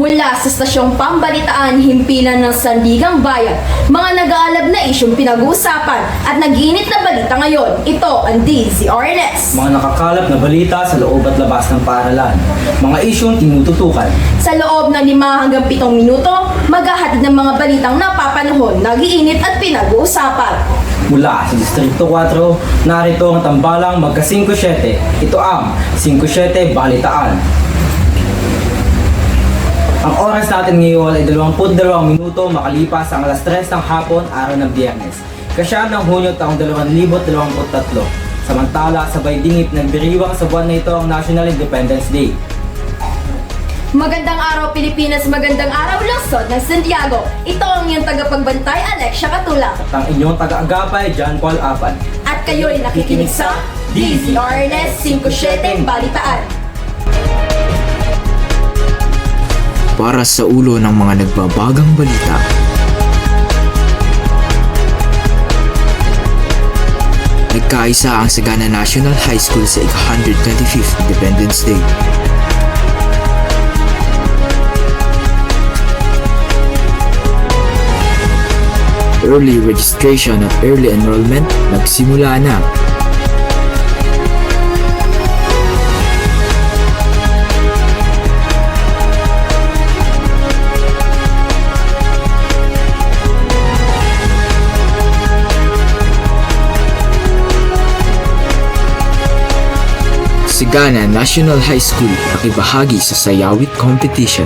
Mula sa stasyong pambalitaan, himpilan ng Sandigang Bayan, mga nag-aalab na isyong pinag-uusapan at nag-iinit na balita ngayon. Ito ang DZRNS. Mga nakakalap na balita sa loob at labas ng paaralan. Mga isyong tinututukan. Sa loob ng 5 hanggang 7 minuto, maghahatid ng mga balitang napapanahon, nag-iinit at pinag-uusapan. Mula sa Distrito 4, narito ang tambalang magka 5-7. Ito ang 5-7 Balitaan. Ang oras natin ngayon ay 22 minuto makalipas ang alas 3 ng hapon, araw ng Biyernes. Kasya ng Hunyo taong 2023. Samantala, sabay dingit nagdiriwang sa buwan na ito ang National Independence Day. Magandang araw Pilipinas, magandang araw Luzon ng Santiago. Ito ang iyong tagapagbantay, Alexia Catula. At ang inyong taga-agapay, John Paul Apan. At kayo'y nakikinig sa DZRNS 5-7 Balitaan. Para sa ulo ng mga nagbabagang balita. Nagkaisa ang Sagana National High School sa 125th Independence Day. Early registration at early enrollment nagsimula na. Sagana National High School nakibahagi sa Sayawit Competition.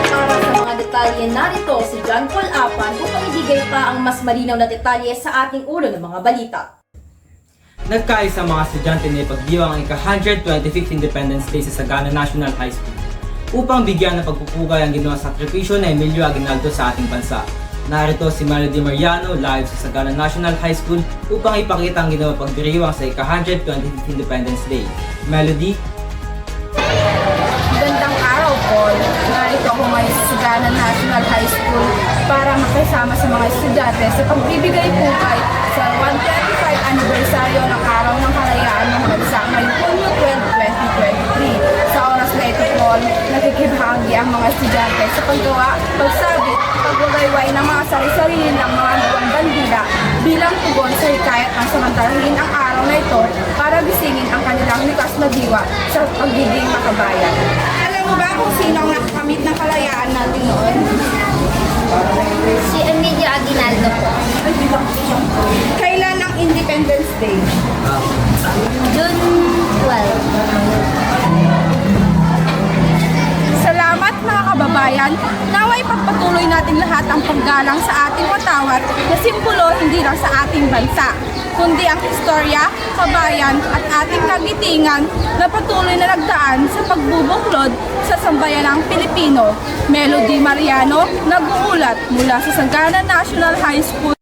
Para sa mga detalye, narito si John Paul Apan upang ibigay pa ang mas malinaw na detalye sa ating ulo ng mga balita. Nagkaisa mga estudyante na ipagdiwang ang ika-125th Independence Day sa Sagana National High School upang bigyan ng pagpupugay ang ginawang sakripisyo na Emilio Aguinaldo sa ating bansa. Narito si Melody Mariano live sa Sagana National High School upang ipakita ang ginawang pagdiriwang sa ika-125th Independence Day. Melody? Magandang araw, Paul. Narito ako ngayon sa Sagana National High School para makisama sa mga estudyante sa pagbibigay pugay sa 125th anibersaryo ng Araw ng Kalayaan ng Bansa ngayong Hunyo 12, 2023. Sa oras na ito, Paul, nakikibahagi ang mga estudyante sa paggawa, pagsabit, pagwagayway ng mga sari-sarili ng mga luwang bandila bilang tugon sa hikayat ng samantalahin ang araw na ito para bisingin ang kanilang likas na diwa sa pagiging makabayan. Alam mo ba kung sino ang nakakamit ng kalayaan natin noon? Si Emilio Aguinaldo po. Kailan ang Independence Day? June 12. Salamat mga kababayan, naway pagpatuloy natin lahat ang paggalang sa ating watawat na simbolo hindi lang sa ating bansa, kundi ang istorya, kabayan at ating kagitingan na patuloy na nagdaan sa pagbubuklod sa sambayanang Pilipino. Melody Mariano, nag-uulat mula sa Sagana National High School.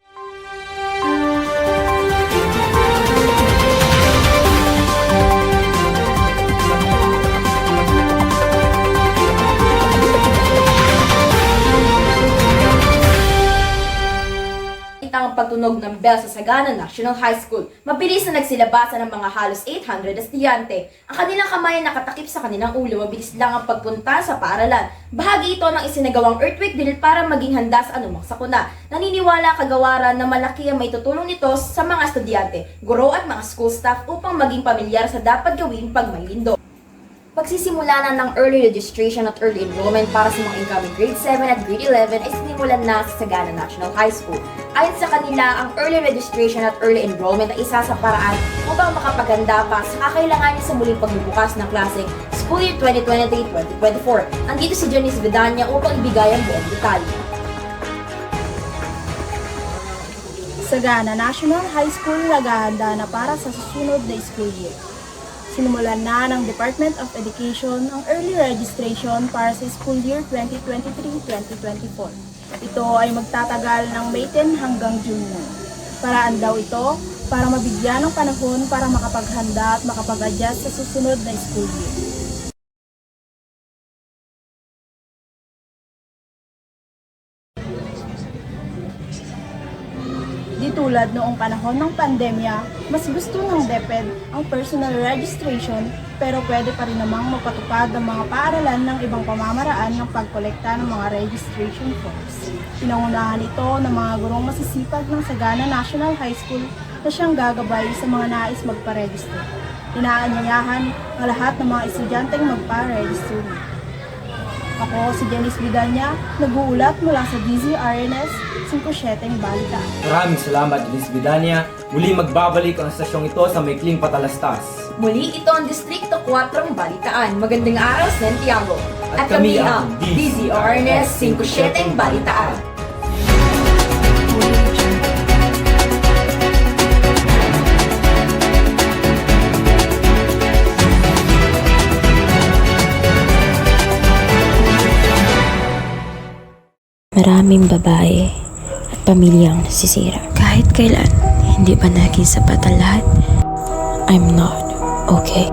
Ang pagtunog ng bell sa Sagana National High School. Mabilis na nagsilabasan ng mga halos 800 estudyante. Ang kanilang kamay ay nakatakip sa kanilang ulo. Mabilis lang ang pagpunta sa paaralan. Bahagi ito ng isinagawang earthquake drill para maging handa sa anumang sakuna. Naniniwala kagawaran na malaki ang may tutulong nito sa mga estudyante, guro at mga school staff upang maging pamilyar sa dapat gawin pag may lindol. Pagsisimula na ng early registration at early enrollment para sa mga incoming grade 7 at grade 11 ay sinimulan na sa Sagana National High School. Ayon sa kanila, ang early registration at early enrollment ay isa sa paraan upang makapaganda pa sa kakailanganin sa muling pagbubukas ng klaseng School Year 2023-2024. Andito si Janice Vidania upang ibigay ang buong detalye. Sagana National High School naghahanda na para sa susunod na school year. Sinimulan na ng Department of Education ang early registration para sa school year 2023-2024. Ito ay magtatagal ng May 10 hanggang June 9. Paraan daw ito para mabigyan ng panahon para makapaghanda at makapag-adjust sa susunod na school year. tulad noong panahon ng pandemya, mas gusto ng DepEd ang personal registration pero pwede pa rin namang magpatupad ng mga paaralan ng ibang pamamaraan ng pagkolekta ng mga registration forms. Pinangunahan ito ng mga gurong masisipag ng Sagana National High School na siyang gagabay sa mga nais magpa-register. Inaanyayahan ang lahat ng mga estudyanteng magpa-register. Ako si Janice Vidania, nag-uulat mula sa DZRNS 57 Balita. Maraming salamat, Denise Vidania. Muli magbabalik ang stasyong ito sa Maikling Patalastas. Muli ito ang Distrito 4 Balitaan. Magandang araw, Santiago. At kami ang DZRNS 57 Balitaan. Maraming babae at pamilyang nasisira. Kahit kailan, hindi ba naging sapat ang lahat? I'm not okay.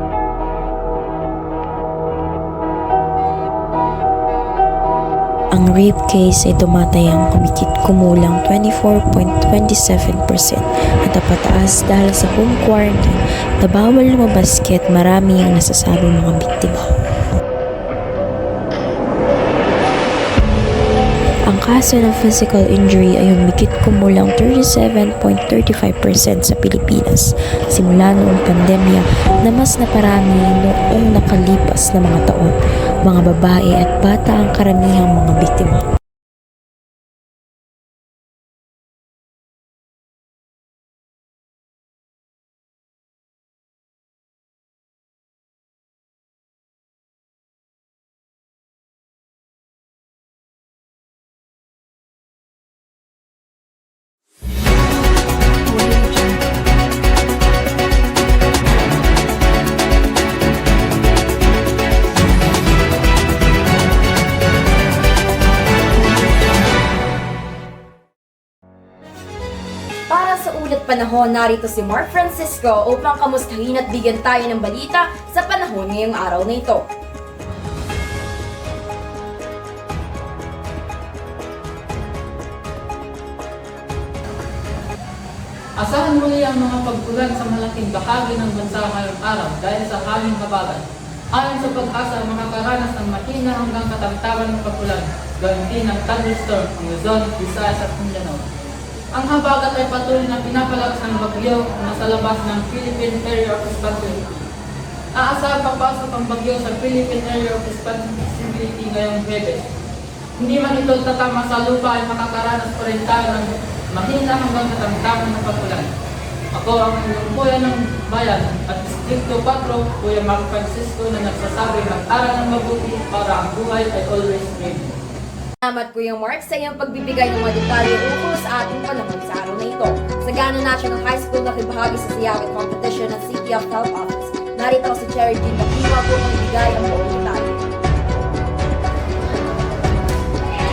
Ang rape case ay tumatayang kumikit kumulang 24.27% at napataas dahil sa home quarantine na bawal lumabas kaya't marami ang nasasabing mga biktima. Ang kaso ng physical injury ay humigit kumulang 37.35% sa Pilipinas simula noong pandemya na mas naparami noong nakalipas na mga taon. Mga babae at bata ang karamihang mga biktima. Para sa ulat panahon, narito si Mark Francisco upang kamustahin at bigyan tayo ng balita sa panahon ngayong araw na ito. Asahan muli ang mga pagkulan sa malaking bahagi ng bansa ngayong araw dahil sa hangin habagat. Ayon sa pag-asa, makakaranas ng mahina hanggang katamtaman ng pagkulan, gawin din ng thunderstorm ang Luzon, Visayas at Mindanao. Ang habagat ay patuloy na pinapalakas ng bagyo na sa labas ng Philippine Area of Responsibility. Aasahan papasok ang bagyo sa Philippine Area of Responsibility ngayong Huwebes. Hindi man ito tatama sa lupa ay makakaranas pa rin tayo ng mahina hanggang katamtaman ng pagkulan. Ako ang lungkuyan ng bayan at Distrito 4, Kuya Mark Francisco na nagsasabi mag-aral ng mabuti para ang buhay ay always ready. Salamat Kuya Mark sa iyong pagbibigay ng mga detalye ukol sa ating panahon sa araw na ito. Sagana National High School nakibahagi sa sayawit competition ng City of Health Office. Narito si Cherry Jean Makiwa po ang ibigay ang buong detalye.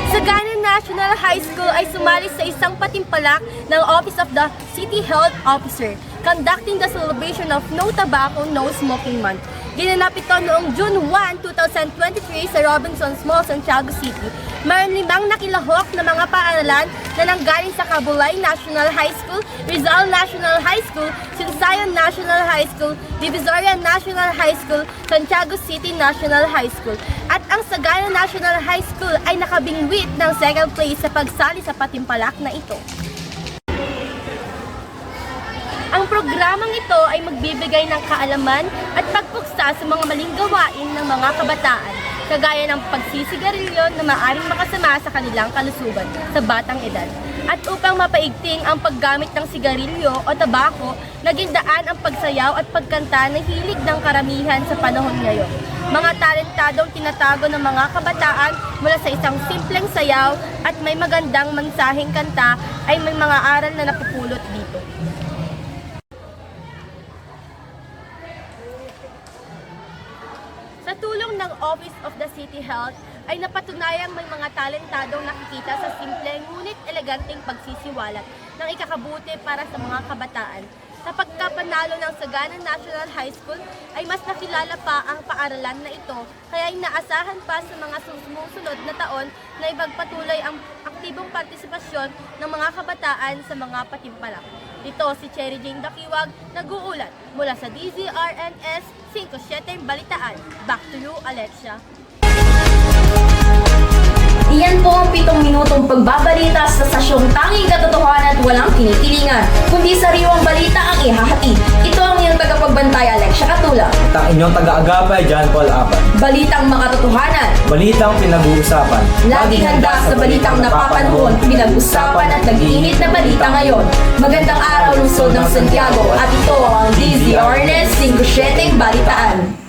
Sagana National High School ay sumali sa isang patimpalak ng Office of the City Health Officer, conducting the celebration of No Tobacco, No Smoking Month. Ginanap ito noong June 1, 2023 sa Robinsons Mall, Santiago City. Mayroon 5 nakilahok na mga paaralan na nanggaling sa Cabulay National High School, Rizal National High School, Sinsayan National High School, Divisoria National High School, Santiago City National High School. At ang Sagana National High School ay nakabingwit ng second place sa pagsali sa patimpalak na ito. Ang programang ito ay magbibigay ng kaalaman at pagpuksa sa mga maling gawain ng mga kabataan, kagaya ng pagsisigarilyo na maaaring makasama sa kanilang kalusugan sa batang edad. At upang mapaigting ang paggamit ng sigarilyo o tabako, naging daan ang pagsayaw at pagkanta na hilig ng karamihan sa panahon ngayon. Mga talentadong tinatago ng mga kabataan mula sa isang simpleng sayaw at may magandang mensaheng kanta ay may mga aral na napupulot dito. Sa tulong ng Office of the City Health ay napatunayang may mga talentadong nakikita sa simple ngunit eleganteng pagsisiwalat ng ikakabuti para sa mga kabataan. Sa pagkapanalo ng Sagana National High School ay mas nakilala pa ang paaralan na ito, kaya inaasahan pa sa mga sumusunod na taon na ipagpatuloy ang aktibong partisipasyon ng mga kabataan sa mga patimpalak. Ito si Cherry Jane Dakiwag, nag-uulat mula sa DZRNS 57 Balitaan. Back to you, Alexia. Iyan po ang 7 minutong pagbabalita sa stasyong tanging katotohanan at walang kinikilingan, kundi sariwang balita ang ihahatid. Ito ang iyong tagapagbantay, Alexia Katula. At ang inyong taga-agapay, John Paul Apat. Balitang makatotohanan, Balitang pinag-uusapan. laging handa sa balitang napapanahon, pinag-usapan at nag-iinit na balita ngayon. Magandang araw, lungsod ng Santiago, at ito ang DZRNS 57 Balitaan.